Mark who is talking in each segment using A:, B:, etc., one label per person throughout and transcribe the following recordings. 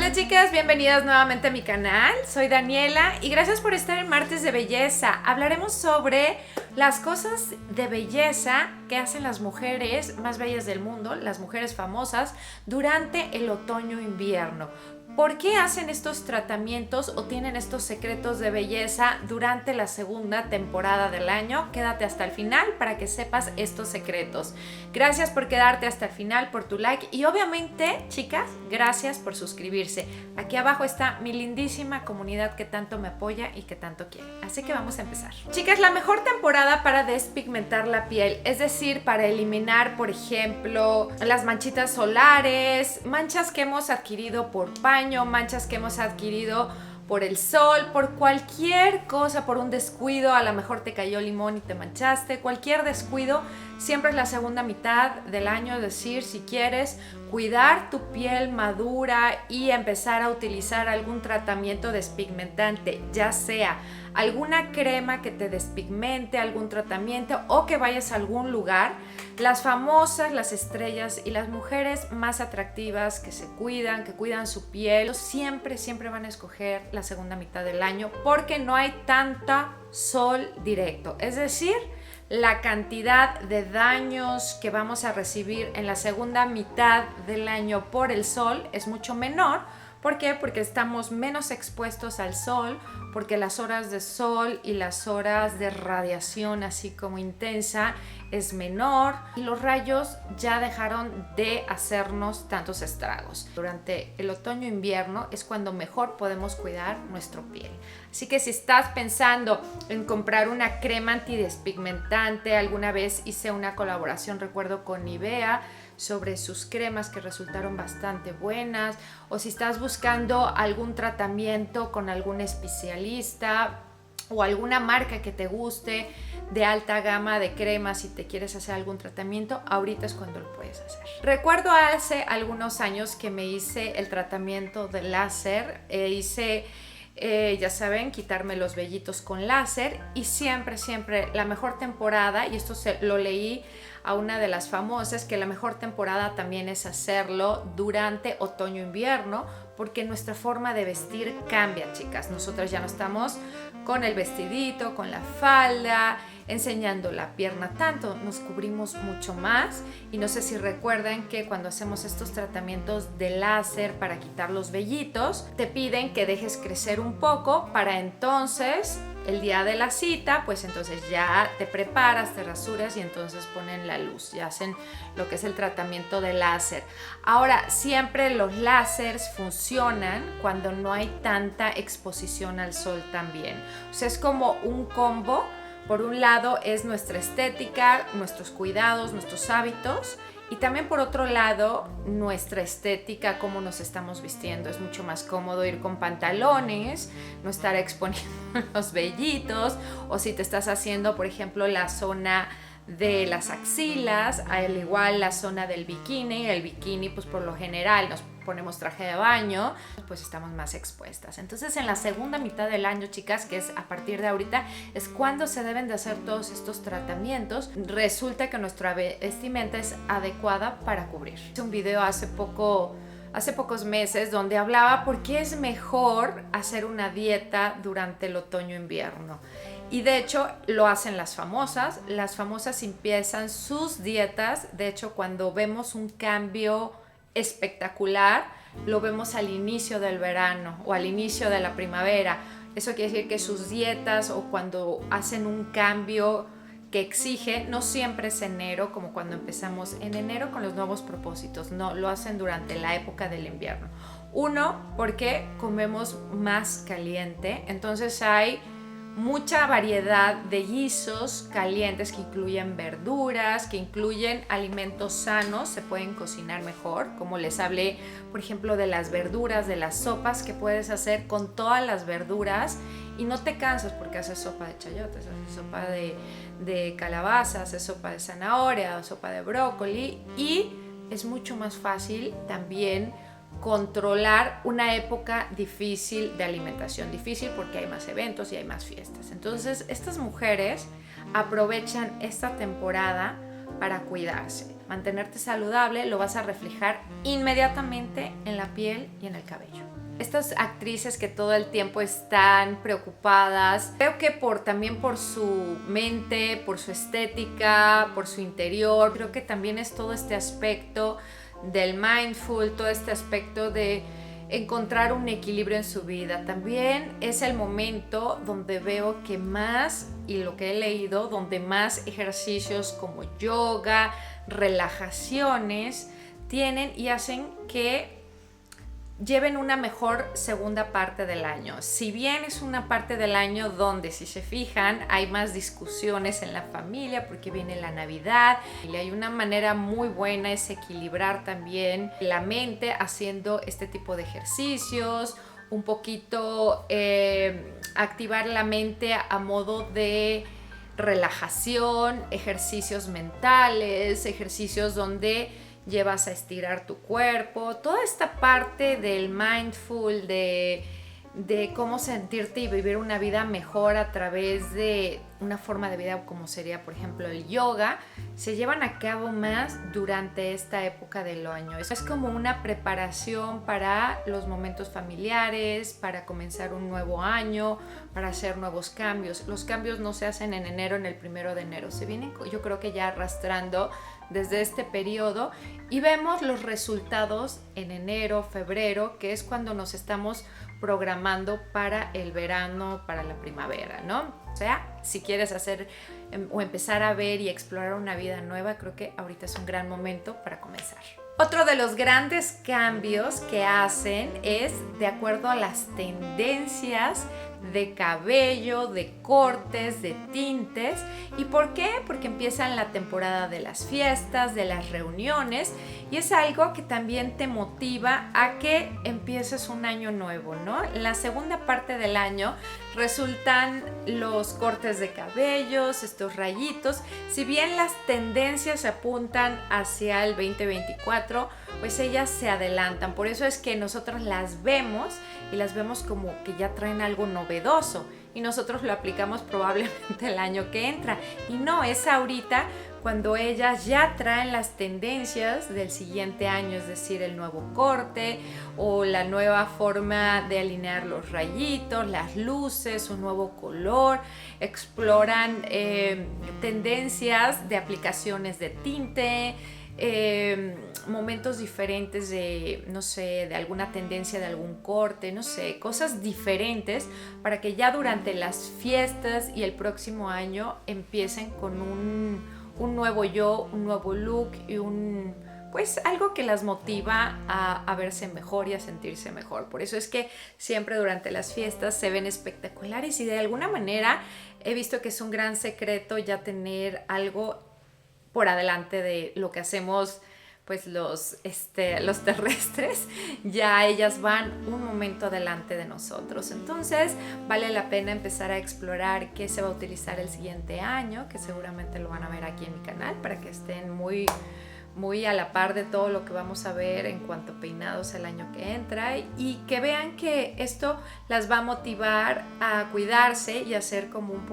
A: Hola chicas, bienvenidas nuevamente a mi canal. Soy Daniela y gracias por estar en Martes de Belleza. Hablaremos sobre las cosas de belleza que hacen las mujeres más bellas del mundo, las mujeres famosas, durante el otoño-invierno. ¿Por qué hacen estos tratamientos o tienen estos secretos de belleza durante la segunda temporada del año? Quédate hasta el final para que sepas estos secretos. Gracias por quedarte hasta el final, por tu like y obviamente, chicas, gracias por suscribirse. Aquí abajo está mi lindísima comunidad que tanto me apoya y que tanto quiere. Así que vamos a empezar. Chicas, la mejor temporada para despigmentar la piel, es decir, para eliminar, por ejemplo, las manchitas solares, manchas que hemos adquirido por paño, manchas que hemos adquirido por el sol, por cualquier cosa, por un descuido, a lo mejor te cayó limón y te manchaste, cualquier descuido, siempre es la segunda mitad del año, es decir, si quieres cuidar tu piel madura y empezar a utilizar algún tratamiento despigmentante, ya sea alguna crema que te despigmente, algún tratamiento o que vayas a algún lugar, las famosas, las estrellas y las mujeres más atractivas que se cuidan, que cuidan su piel, siempre van a escoger la segunda mitad del año porque no hay tanta sol directo, es decir, la cantidad de daños que vamos a recibir en la segunda mitad del año por el sol es mucho menor. ¿Por qué? Porque estamos menos expuestos al sol, porque las horas de sol y las horas de radiación así como intensa es menor y los rayos ya dejaron de hacernos tantos estragos. Durante el otoño-invierno es cuando mejor podemos cuidar nuestra piel. Así que si estás pensando en comprar una crema antidespigmentante, alguna vez hice una colaboración, recuerdo, con Nivea, sobre sus cremas que resultaron bastante buenas, o si estás buscando algún tratamiento con algún especialista o alguna marca que te guste de alta gama de cremas, si te quieres hacer algún tratamiento, ahorita es cuando lo puedes hacer. Recuerdo hace algunos años que me hice el tratamiento de láser, ya saben, quitarme los vellitos con láser y siempre la mejor temporada, y esto lo leí a una de las famosas, que la mejor temporada también es hacerlo durante otoño-invierno porque nuestra forma de vestir cambia, chicas. Nosotras ya no estamos con el vestidito, con la falda, enseñando la pierna tanto, nos cubrimos mucho más. Y no sé si recuerdan que cuando hacemos estos tratamientos de láser para quitar los vellitos, te piden que dejes crecer un poco para entonces el día de la cita, pues entonces ya te preparas, te rasuras y entonces ponen la luz, ya hacen lo que es el tratamiento de láser. Ahora, siempre los láseres funcionan cuando no hay tanta exposición al sol también. O sea, es como un combo. Por un lado es nuestra estética, nuestros cuidados, nuestros hábitos, y también por otro lado nuestra estética, cómo nos estamos vistiendo. Es mucho más cómodo ir con pantalones, no estar exponiendo los vellitos, o si te estás haciendo, por ejemplo, la zona de las axilas, al igual la zona del bikini. El bikini, pues por lo general nos ponemos traje de baño, pues estamos más expuestas. Entonces en la segunda mitad del año, chicas, que es a partir de ahorita, es cuando se deben de hacer todos estos tratamientos. Resulta que nuestra vestimenta es adecuada para cubrir. Hice un video hace pocos meses donde hablaba por qué es mejor hacer una dieta durante el otoño-invierno. Y de hecho lo hacen las famosas empiezan sus dietas. De hecho, cuando vemos un cambio espectacular, lo vemos al inicio del verano o al inicio de la primavera. Eso quiere decir que sus dietas, o cuando hacen un cambio que exige, no siempre es enero, como cuando empezamos en enero con los nuevos propósitos, no, lo hacen durante la época del invierno. Uno, porque comemos más caliente, entonces hay mucha variedad de guisos calientes que incluyen verduras, que incluyen alimentos sanos, se pueden cocinar mejor, como les hablé, por ejemplo, de las verduras, de las sopas que puedes hacer con todas las verduras y no te cansas porque haces sopa de chayotes, haces sopa de calabaza, haces sopa de zanahoria, sopa de brócoli, y es mucho más fácil también controlar una época difícil de alimentación. Difícil porque hay más eventos y hay más fiestas. Entonces, estas mujeres aprovechan esta temporada para cuidarse. Mantenerte saludable lo vas a reflejar inmediatamente en la piel y en el cabello. estas actrices que todo el tiempo están preocupadas, creo que también por su mente, por su estética, por su interior, creo que también es todo este aspecto del mindful, todo este aspecto de encontrar un equilibrio en su vida. También es el momento donde veo que más, y lo que he leído, donde más ejercicios como yoga, relajaciones tienen y hacen que lleven una mejor segunda parte del año. Si bien es una parte del año donde, si se fijan, hay más discusiones en la familia porque viene la Navidad y hay una manera muy buena es equilibrar también la mente haciendo este tipo de ejercicios, un poquito activar la mente a modo de relajación, ejercicios mentales, ejercicios donde llevas a estirar tu cuerpo, toda esta parte del mindful, de cómo sentirte y vivir una vida mejor a través de una forma de vida como sería, por ejemplo, el yoga, se llevan a cabo más durante esta época del año. Es como una preparación para los momentos familiares, para comenzar un nuevo año, para hacer nuevos cambios. Los cambios no se hacen en enero, en el 1 de enero, se vienen, yo creo que ya arrastrando desde este periodo y vemos los resultados en enero, febrero, que es cuando nos estamos programando para el verano, para la primavera, ¿no? O sea, si quieres hacer o empezar a ver y explorar una vida nueva, creo que ahorita es un gran momento para comenzar. Otro de los grandes cambios que hacen es de acuerdo a las tendencias de cabello, de cortes, de tintes. ¿Y por qué? Porque empiezan la temporada de las fiestas, de las reuniones, y es algo que también te motiva a que empieces un año nuevo, ¿no? En la segunda parte del año resultan los cortes de cabellos, estos rayitos. Si bien las tendencias apuntan hacia el 2024, pues ellas se adelantan. Por eso es que nosotros las vemos y las vemos como que ya traen algo novedoso y nosotros lo aplicamos probablemente el año que entra. Y no, es ahorita cuando ellas ya traen las tendencias del siguiente año, es decir, el nuevo corte o la nueva forma de alinear los rayitos, las luces, un nuevo color, exploran tendencias de aplicaciones de tinte, momentos diferentes de, no sé, de alguna tendencia de algún corte, no sé, cosas diferentes para que ya durante las fiestas y el próximo año empiecen con un nuevo yo, un nuevo look y pues algo que las motiva a verse mejor y a sentirse mejor. Por eso es que siempre durante las fiestas se ven espectaculares y de alguna manera he visto que es un gran secreto ya tener algo por adelante de lo que hacemos pues los terrestres, ya ellas van un momento adelante de nosotros. Entonces vale la pena empezar a explorar qué se va a utilizar el siguiente año, que seguramente lo van a ver aquí en mi canal para que estén muy a la par de todo lo que vamos a ver en cuanto a peinados el año que entra y que vean que esto las va a motivar a cuidarse y a hacer como un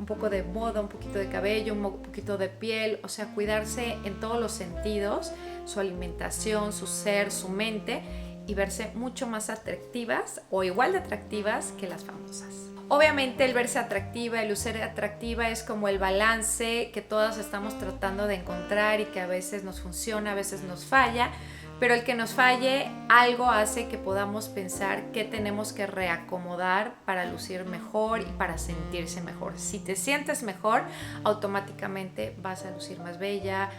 A: poco de moda, un poquito de cabello, un poquito de piel, o sea, cuidarse en todos los sentidos, su alimentación, su ser, su mente y verse mucho más atractivas o igual de atractivas que las famosas. Obviamente el verse atractiva, el lucir atractiva es como el balance que todas estamos tratando de encontrar y que a veces nos funciona, a veces nos falla, pero el que nos falle algo hace que podamos pensar qué tenemos que reacomodar para lucir mejor y para sentirse mejor. Si te sientes mejor, automáticamente vas a lucir más bella,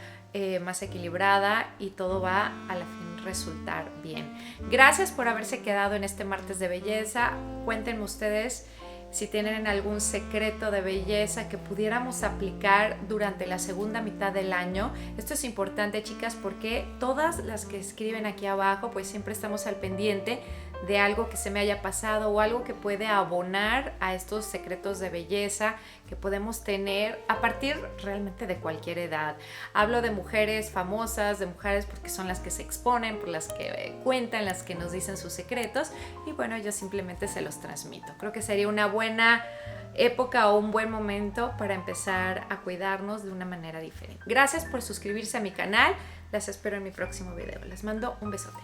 A: más equilibrada y todo va a la fin resultar bien. Gracias por haberse quedado en este martes de belleza. Cuéntenme ustedes si tienen algún secreto de belleza que pudiéramos aplicar durante la segunda mitad del año. Esto es importante, chicas, porque todas las que escriben aquí abajo, pues siempre estamos al pendiente de algo que se me haya pasado o algo que puede abonar a estos secretos de belleza que podemos tener a partir realmente de cualquier edad. Hablo de mujeres famosas, de mujeres porque son las que se exponen, por las que cuentan, las que nos dicen sus secretos y bueno, yo simplemente se los transmito. Creo que sería una buena época o un buen momento para empezar a cuidarnos de una manera diferente. Gracias por suscribirse a mi canal, las espero en mi próximo video. Les mando un besote.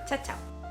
A: Chao, chao.